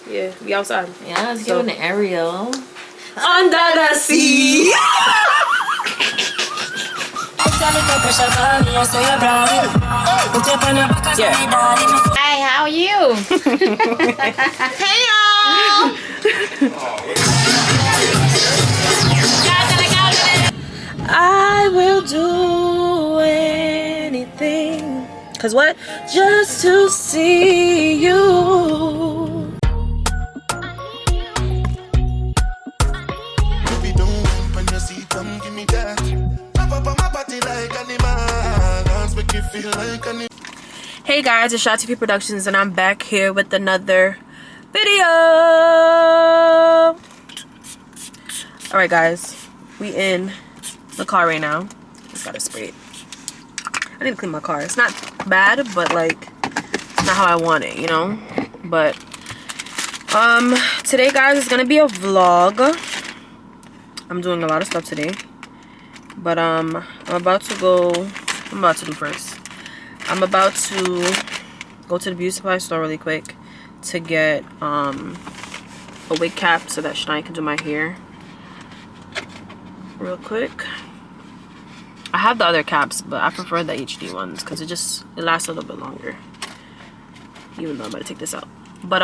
Yeah, we outside. Yeah, let's get an aerial. Under the sea. Yeah. Hi, how are you? Hey y'all. I will do anything. Cause what? Just to see you. Hey guys, it's SHA TV Productions and I'm back here with another video. Alright guys, we in the car right now. Just gotta spray it. I need to clean my car. It's not bad, but like it's not how I want it, you know? But today guys is gonna be a vlog. I'm doing a lot of stuff today. But I'm about to do first. I'm about to go to the beauty supply store really quick to get a wig cap so that Shania can do my hair real quick. I have the other caps, but I prefer the HD ones because it lasts a little bit longer. Even though I'm about to take this out. But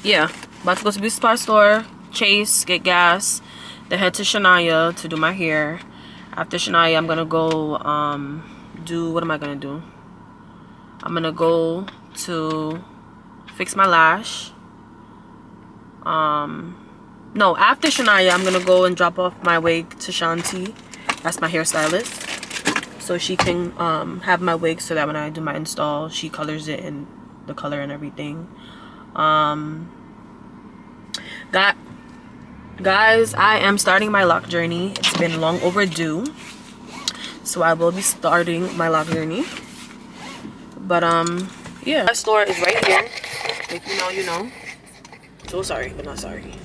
yeah, about to go to the beauty supply store, Chase, get gas, then head to Shania to do my hair. After Shania, I'm gonna go what am I gonna do? I'm gonna go to fix my lash. No, after Shania, I'm gonna go and drop off my wig to Shanti. That's my hairstylist. So she can have my wig so that when I do my install, she colors it in the color and everything. Guys, I am starting my lock journey. It's been long overdue. So I will be starting my lock journey. But yeah. My store is right here. If you know, you know. So sorry, but not sorry.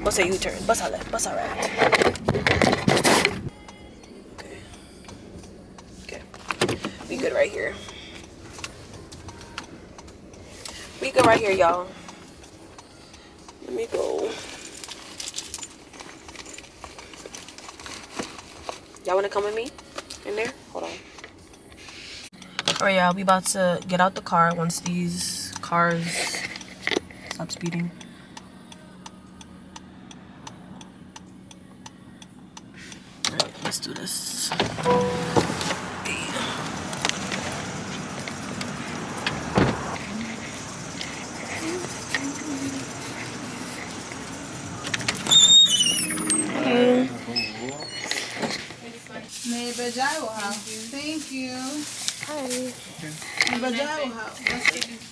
Bust a U-turn. Bust a left. Bust a right. Okay. We good right here. We good right here, y'all. Let me go. Y'all wanna come with me in there? Hold on. Alright, y'all, we about to get out the car once these cars stop speeding. Alright, let's do this. Thank you. Hi.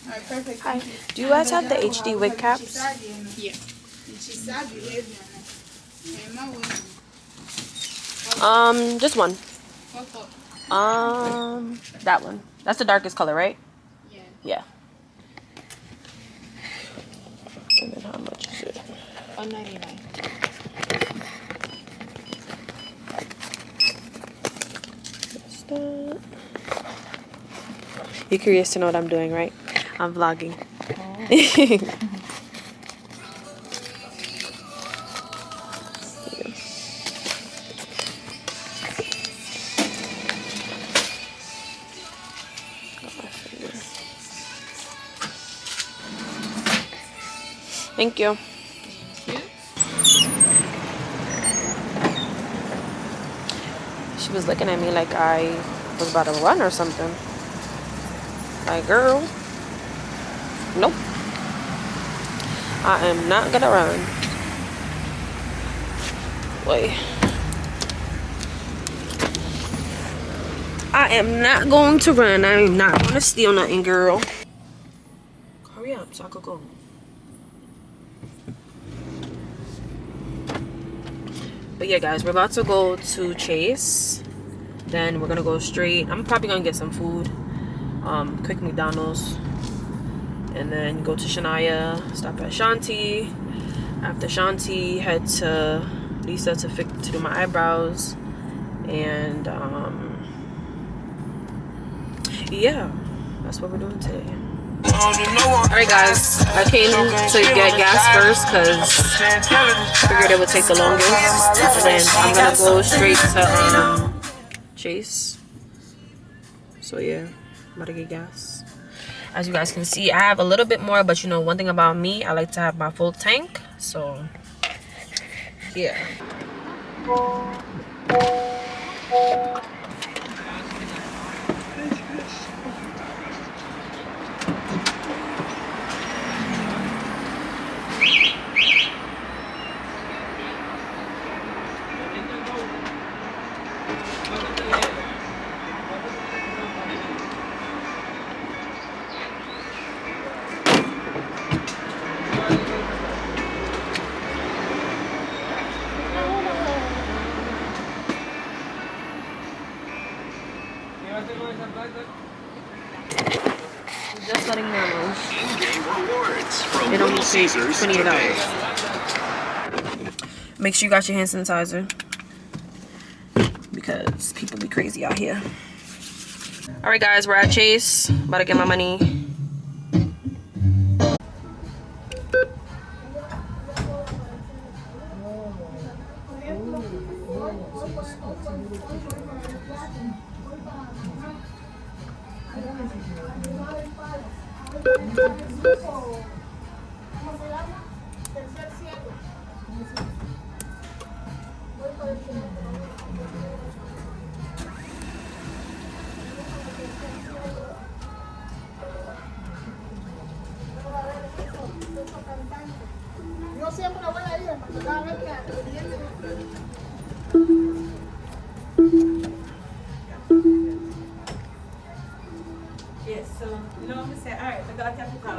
Alright, perfect. Hi. Do you guys have the HD wig caps? Yeah. Just one. That one. That's the darkest color, right? Yeah. Yeah. And then how much is it? $1.99. You're curious to know what I'm doing, right? I'm vlogging. Oh. Thank you. She was looking at me like I was about to run or something. Like, girl, nope. I am not gonna run. Wait. I am not going to run. I am not gonna steal nothing, girl. Hurry up so I could go. But yeah, guys, we're about to go to Chase. Then we're gonna go straight. I'm probably gonna get some food. Quick McDonald's, and then go to Shania, stop at Shanti. After Shanti, head to Lisa to do my eyebrows, and yeah, that's what we're doing today. Alright guys, I came to get gas first because figured it would take the longest. And then I'm gonna go straight to Chase. So yeah, I'm about to get gas. As you guys can see, I have a little bit more, but you know, one thing about me, I like to have my full tank. So yeah. Just letting you know. It only takes $28. Make sure you got your hand sanitizer because people be crazy out here. Alright guys, we're at Chase. About to get my money. Yes, so you know what I'm saying? Alright, so God kept the call.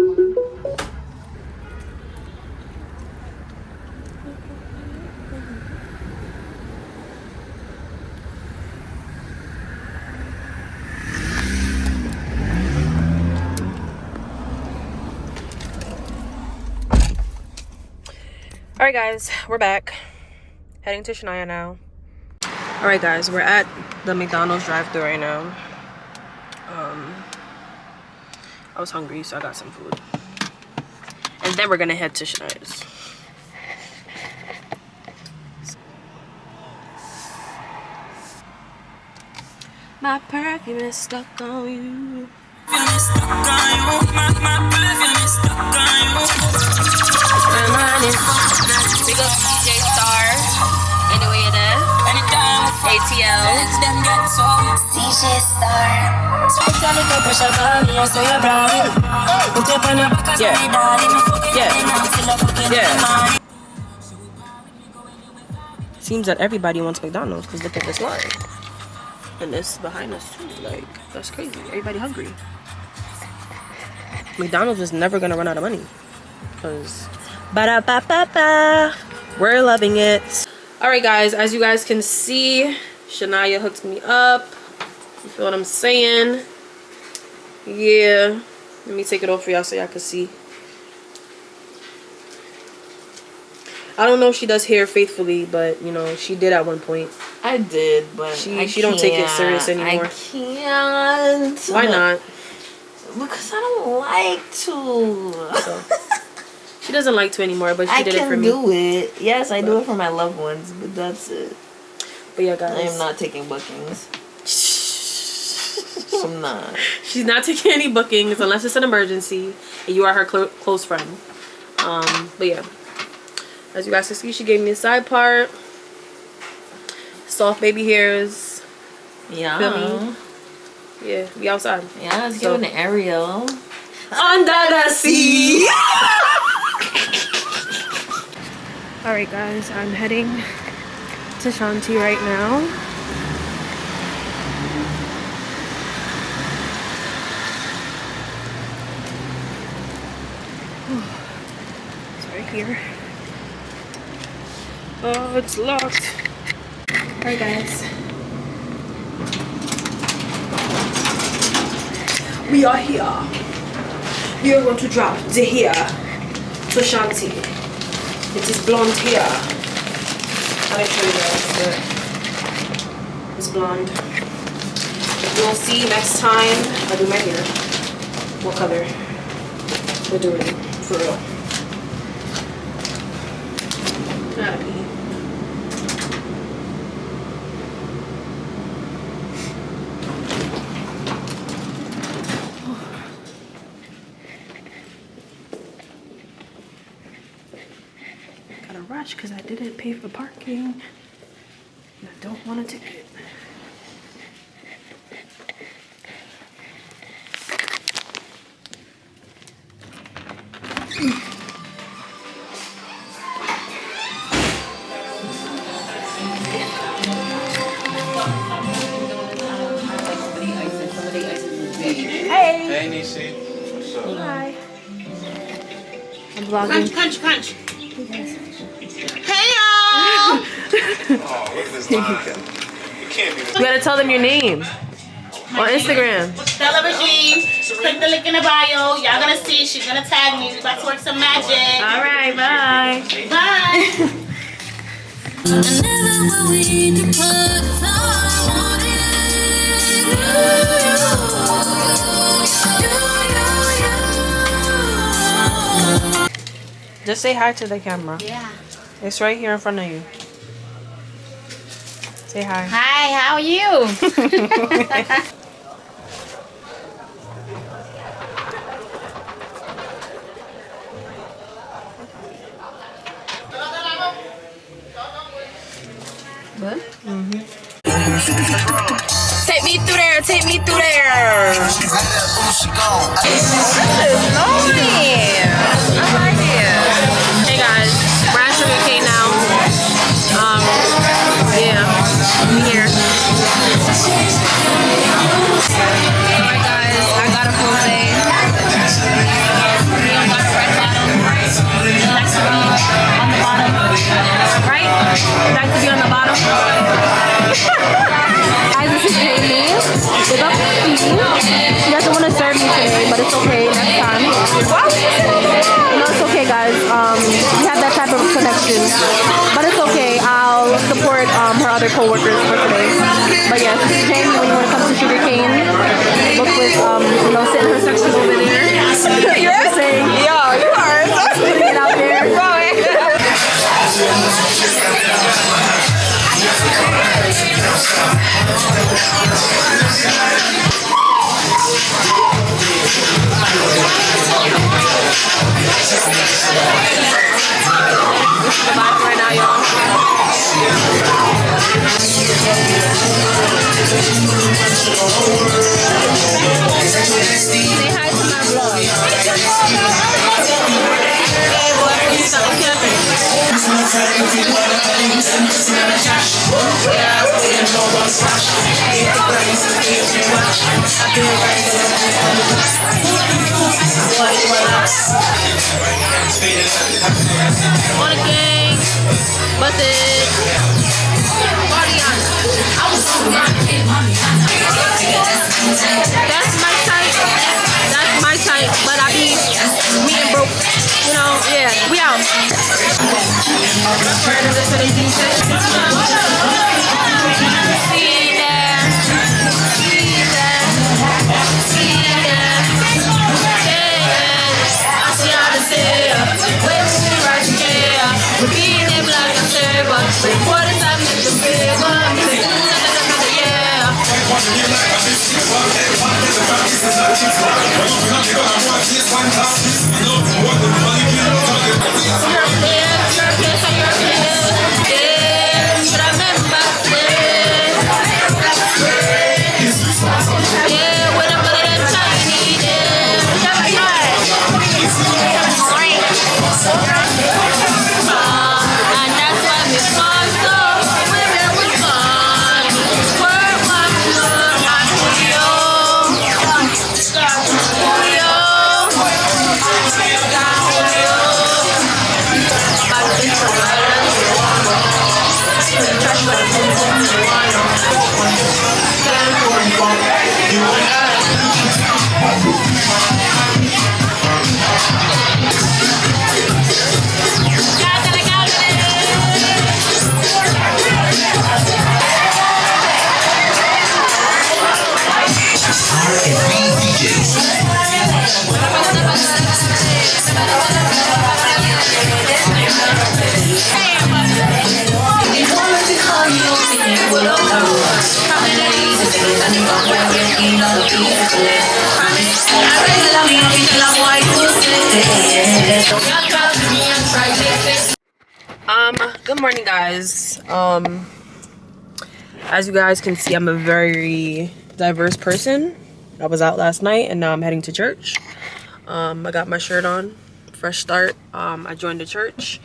Alright guys, we're back. Heading to Shania now. Alright guys, we're at the McDonald's drive-thru right now. I was hungry, so I got some food. And then we're gonna head to Shania's. My perfume is stuck on you. Big up ZJ.SHA. Anyway it is. ATL. Yeah. Seems that everybody wants McDonald's because look at this line. And this behind us too. Like, that's crazy. Everybody hungry. McDonald's is never gonna run out of money. Because ba-da-ba-ba-ba. We're loving it. Alright guys, as you guys can see, Shania hooked me up. You feel what I'm saying? Yeah. Let me take it off for y'all so y'all can see. I don't know if she does hair faithfully, but you know, she did at one point. I did, but she don't take it serious anymore. I can't. Why not? Because I don't like to. So, she doesn't like to anymore, but she did it for me. I can do it. Yes, I do it for my loved ones, but that's it. But yeah, guys. I am not taking bookings. I'm not. She's not taking any bookings unless it's an emergency and you are her close friend. But yeah. As you guys can see, she gave me a side part. Soft baby hairs. Yeah. Feel me? Yeah, we outside. Yeah, let's give an aerial. Under the sea! Alright guys, I'm heading to Shanti right now. It's right here. Oh, it's locked. Alright guys. We are here. We are going to drop the hair to Shanti. It is blonde hair. I'll show you guys. It's blonde. You'll see next time I do my hair. What color? We're doing it for real. Gotta pee. Gotta rush because I didn't pay for parking. And I don't want a ticket. Hey, Nisi. What's up? Hi. I'm vlogging. Crunch. Hey Oh, y'all! look at this line. You can't be You gotta tell them your name on Instagram. Stella Regine, click the link in the bio. Y'all gonna see, she's gonna tag me. We about to work some magic. All right, bye. Bye. Just say hi to the camera. Yeah. It's right here in front of you. Say hi. Hi, how are you? What? Take me through there. Take me through there. This is annoying. I like it. Hey guys, we're at Sugar Cane now. Yeah, I'm here. Alright guys, I got a full day. We got a red bottom. Next to me on the bottom. Right? Back to be on the bottom. Guys, this is Jamie. Big up Phoebe. She doesn't want to serve me today, but it's okay next time. No, it's okay, guys. We have that type of connection, but it's okay. I'll support her other co-workers for today. But yes, this is Jamie. When you want to come to Sugar Cane, look with sit in her section over there. You're saying, yo, you are putting it out there. Go ahead. This is the vibes right now, y'all. Say hi to my vlog. On the gang, bust it, party on. That's my type. That's my type. But I be me and broke. You know, yeah. We out. Good morning, guys. As you guys can see, I'm a very diverse person. I was out last night and now I'm heading to church. I got my shirt on, fresh start. I joined the church.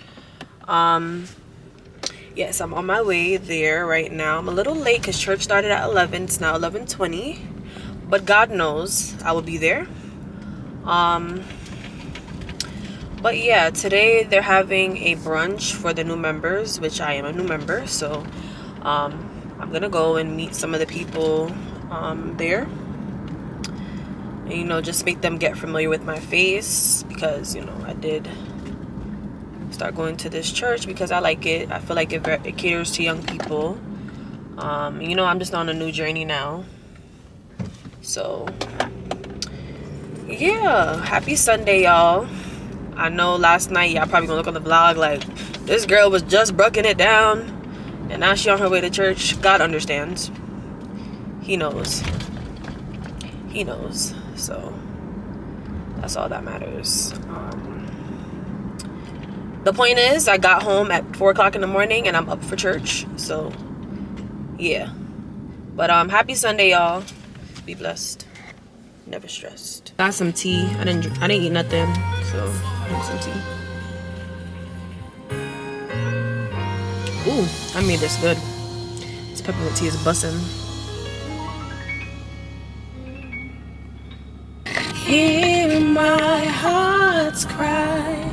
Yes, I'm on my way there right now. I'm a little late because church started at 11. It's now 11:20, but God knows I will be there. But yeah, today they're having a brunch for the new members, which I am a new member, so I'm gonna go and meet some of the people there, and you know, just make them get familiar with my face, because you know, I did start going to this church because I like it. I feel like it caters to young people. You know, I'm just on a new journey now, so yeah, happy Sunday, y'all. I know last night y'all probably gonna look on the vlog like this girl was just bucking it down and now she on her way to church. God understands. He knows. He knows. So that's all that matters. The point is, I got home at 4 o'clock in the morning and I'm up for church. So yeah. But happy Sunday, y'all. Be blessed. Never stressed. Got some tea. I didn't eat nothing, so I got some tea. Ooh, I made this good. This peppermint tea is bussin'. Hear my heart's cry.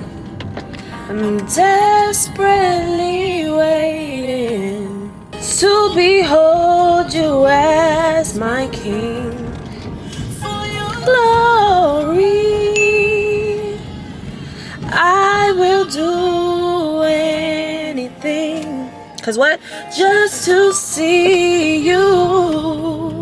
I'm desperately waiting to behold you as my king. Glory, I will do anything. 'Cause what? Just to see you.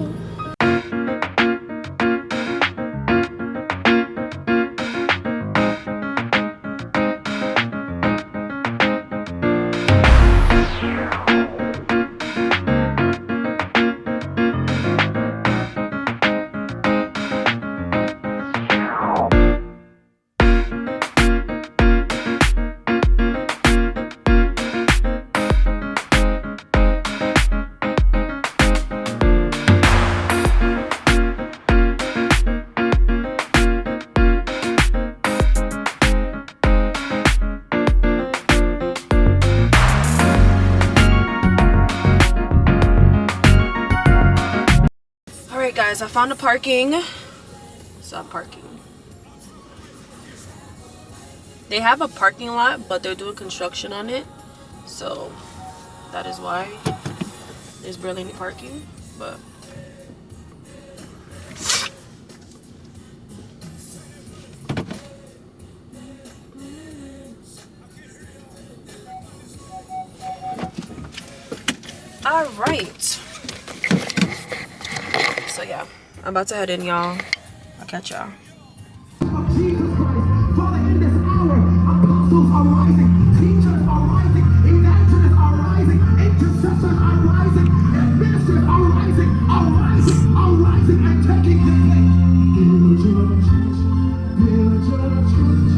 Guys, I found a parking. Stop parking. They have a parking lot, but they're doing construction on it, so that is why there's barely any parking. But all right. So yeah, I'm about to head in, y'all. I'll catch y'all. Jesus Christ, Father, in this hour, apostles are rising, teachers are rising, evangelists are rising, intercessors are rising, and ministers are rising, and taking the place. Build your church,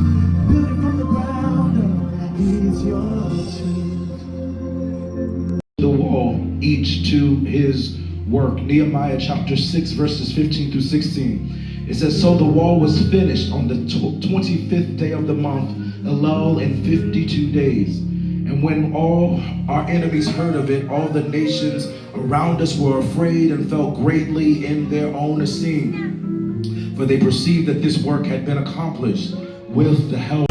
build it from the ground up. He's your church. The wall, each to his work. Nehemiah chapter 6 verses 15 through 16. It says, so the wall was finished on the 25th day of the month, Elul, in 52 days. And when all our enemies heard of it, all the nations around us were afraid and fell greatly in their own esteem. For they perceived that this work had been accomplished with the help.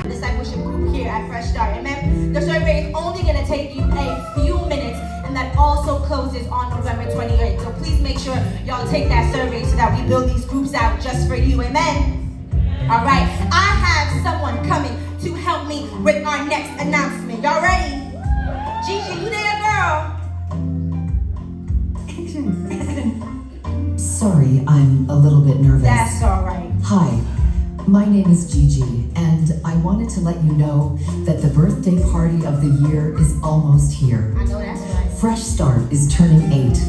The membership group here at Fresh Start. Amen. The survey is only going to take you a few minutes, and that also closes on November 28th. So please make sure y'all take that survey so that we build these groups out just for you. Amen. All right. I have someone coming to help me with our next announcement. Y'all ready? Gigi, you there, girl? Sorry, I'm a little bit nervous. That's all right. Hi, my name is Gigi, and I wanted to let you know that the birthday party of the year is almost here. I know that's right. Fresh Start is turning 8. This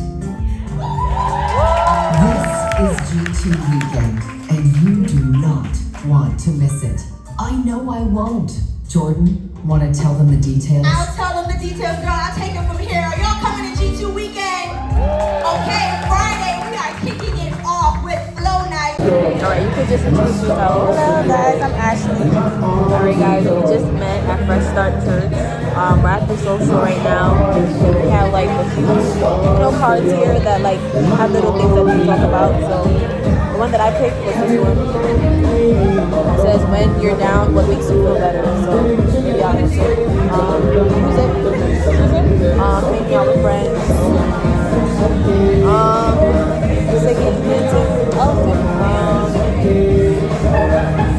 is G2 weekend, and you do not want to miss it. I know I won't. Jordan, want to tell them the details? I'll tell them the details, girl. I'll take it from here. Are y'all coming to G2 weekend? Okay, Friday we are kicking it off with Flow Night. Alright, you could just introduce yourself. Hello guys, I'm Ashley. Alright guys, we just met at Fresh Start Church. We're at the social right now. We have like a few cards here that like have little things that we talk about. So the one that I picked was this one. It says, when you're down, what makes you feel better? So maybe I'll use it. Hanging out with friends. Singing, dancing,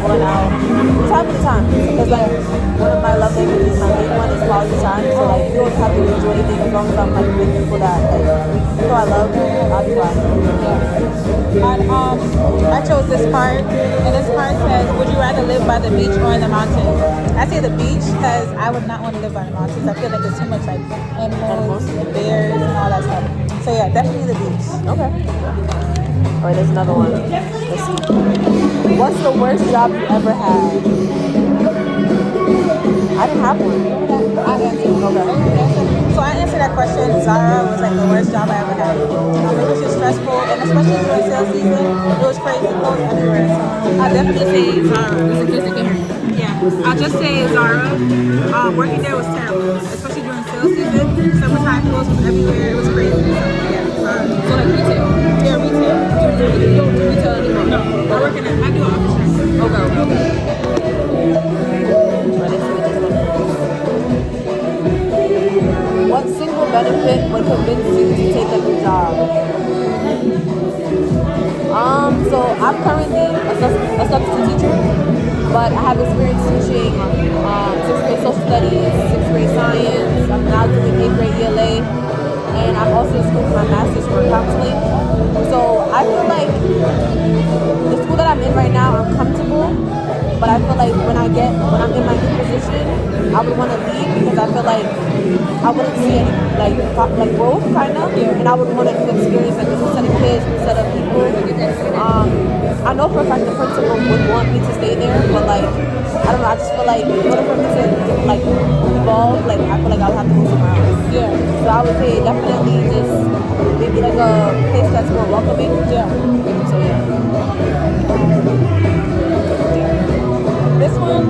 going out. Time to time. Because like one of my love languages, my main one is quality time. So like you don't have to do anything as long as I'm like with people that like I love, I'll be fine. And I chose this card, and this card says, would you rather live by the beach or in the mountains? I say the beach because I would not want to live by the mountains. I feel like there's too much like animals and bears and all that stuff. So yeah, definitely the beach. Okay. Alright, there's another one. Let's see. What's the worst job you ever had? I didn't have one. I answered. Okay. So I answered that question. Zara was like the worst job I ever had. It was just stressful, and especially during sales season, it was crazy. Clothes everywhere. So I definitely say Zara. It's a good to hear. Yeah, I'll just say Zara. Working there was terrible, especially during sales season. Summertime clothes was everywhere. It was crazy. So yeah, Zara. So like retail. Yeah, retail. You don't do retail anymore. No, I do office shop. Okay. What single benefit would convince you to take a new job? So I'm currently a substitute teacher, but I have experience teaching 6th grade social studies, 6th grade science. I'm now doing 8th grade ELA, and I'm also in school for my master's for counseling. So I feel like the school that I'm in right now, I'm comfortable, but I feel like when I'm in my new position, I would want to leave because I feel like I wouldn't see any like growth kind of, and I would want to experience like a new set of kids, new set of people. I know for a fact the principal would want me to stay there, but like I don't know, I just feel like in order for me to like evolve, like I feel like I would have to go somewhere else. Yeah. So I would say definitely just maybe like a place that's more welcoming. Yeah. So yeah. This one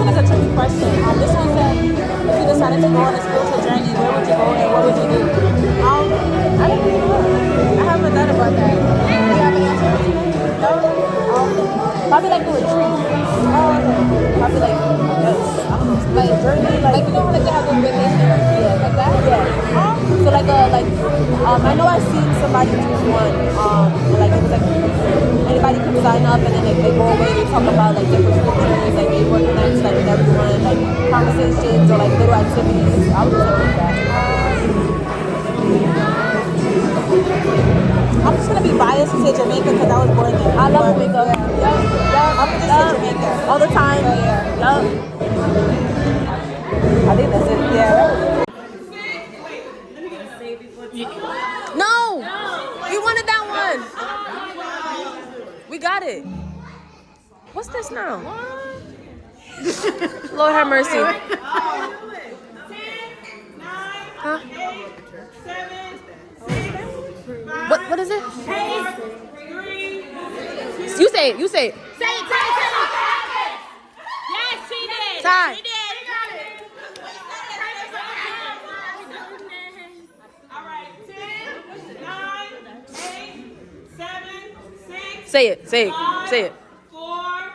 is a tricky question. This one said, if you decided to go on a spiritual journey, where would you go and what would you do? I don't know. I haven't thought about that. Do you have an answer? No? Probably like a retreat. Oh, okay. Probably like like journey, Like you know how like they have those vacation retreats like that? Yeah. So like I know I've seen somebody do one. Like it was like anybody can sign up and then they go away. They talk about like different scriptures, like they organize like with everyone, like conversations or like little activities. I would do something like that. I'm just gonna be biased and say Jamaica because I was born there. I love Jamaica. Yeah. I'm gonna just say Jamaica all the time. So, yeah. I think that's it. Yeah. No, we wanted that one. We got it. What's this now? Lord have mercy. Huh? What is it? You say it. Say it. Yes, she did. Time. She did. All right. 10, 9, 8, 7, 6. Say it. 5, 4,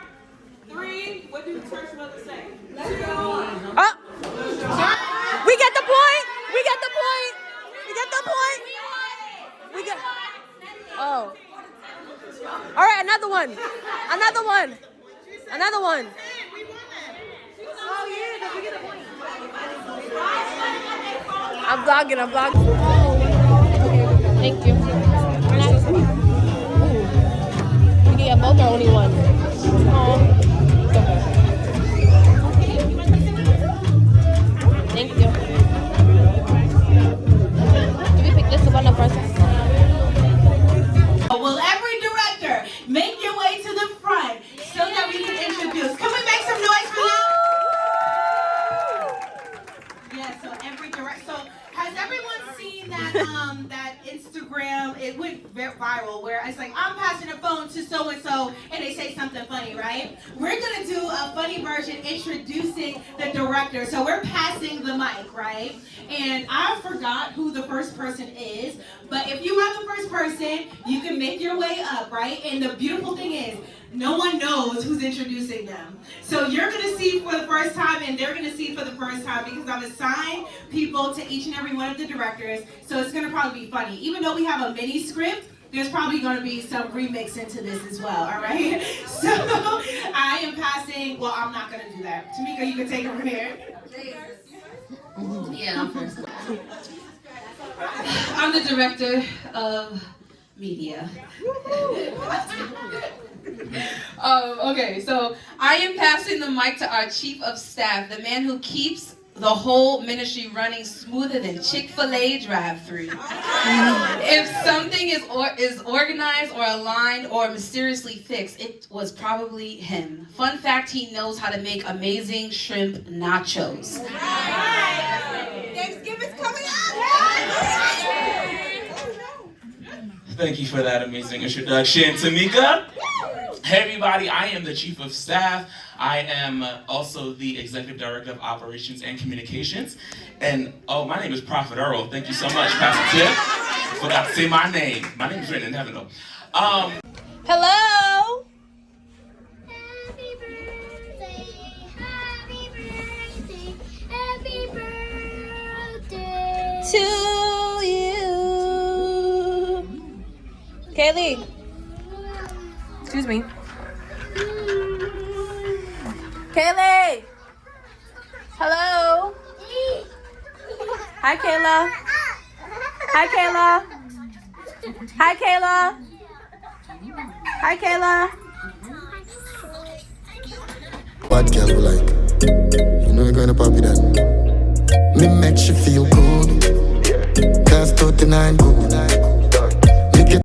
3. What do church mothers one. Another one. Another one. I'm vlogging. Thank you. You can get both or only one? Thank you. Can we pick this one up first? Will every director make your way to the front so that we can introduce? Can we make some noise for you? Yeah, so every director. So has everyone seen that that Instagram? It went viral where it's like, I'm passing the phone to so and so, and they say something funny, right? We're gonna do a funny version introducing the director. So we're passing the mic, right? And I forgot who the first person is, but if you are the first person, you can make your way up, right? And the beautiful thing is, no one knows who's introducing them. So you're gonna see for the first time, and they're gonna see for the first time, because I've assigned people to each and every one of the directors, so it's gonna probably be funny. Even though we have a mini script, there's probably gonna be some remix into this as well, all right? So I am passing, well, I'm not gonna do that. Tamika, you can take it from here. Yeah, I'm first. I'm the director of media. Okay, so I am passing the mic to our chief of staff, the man who keeps the whole ministry running smoother than Chick-fil-A drive-thru. If something is organized or aligned or mysteriously fixed, it was probably him. Fun fact, he knows how to make amazing shrimp nachos. Thanksgiving's coming up! Thank you for that amazing introduction, Tamika. Hey everybody, I am the Chief of Staff. I am also the Executive Director of Operations and Communications. And oh, my name is Prophet Earl. Thank you so much, Pastor Tip. Forgot to say my name. My name is written in heaven though. Hello. Happy birthday, happy birthday, happy birthday To you. Kaylee. Excuse me. Kaylee. Hello. Hi, Kayla. Hi, Kayla. Hi, Kayla. Hi, Kayla. What girl you like? You know you're gonna pop it then. Me makes you feel good. Class 39 good.